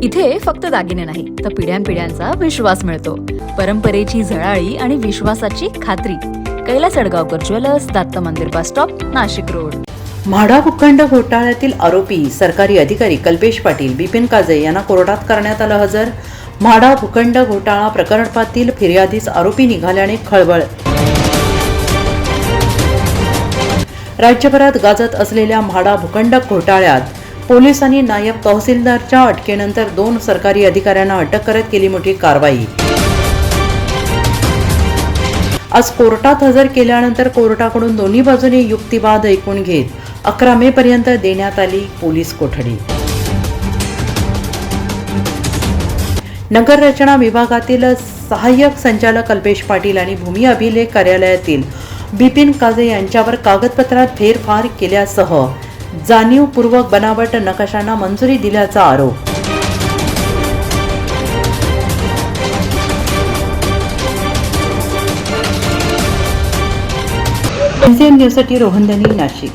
इथे फक्त दागिने नाही तर पिढ्यानपिढ्यांचा विश्वास मिळतो. परंपरेची झळाळी आणि विश्वासाची खात्री. कैलास अडगावकर ज्वेलर्स, दत्त मंदिर bus stop, Nashik road. MHADA भूखंड घोटाळ्यातील आरोपी सरकारी अधिकारी कल्पेश पाटील, बिपिन काजे यांना कोर्टात करण्यात आलं हजर. म्हाडा भूखंड घोटाळा प्रकरणातील फिर्यादीस आरोपी निघाल्याने खळबळ. राज्यभरात गाजत असलेल्या म्हाडा भूखंड घोटाळ्यात पोलिसांनी नायब तहसीलदारच्या अटकेनंतर 2 सरकारी अधिकाऱ्यांना अटक करत केली मोठी कारवाई. आज कोर्टात हजर केल्यानंतर कोर्टाकडून दोन्ही बाजूने युक्तिवाद ऐकून घेत 11 मे पर्यंत देण्यात आली पोलीस कोठडी. नगर रचना विभागातील सहाय्यक संचालक कल्पेश पाटील आणि भूमी अभिलेख कार्यालयातील बिपिन काजे यांच्यावर कागदपत्रात फेरफार केल्यासह जाणीवपूर्वक बनावट नकाशांना मंजुरी दिल्याचा आरोप. न्यूजसाठी रोहन दनी, नाशिक.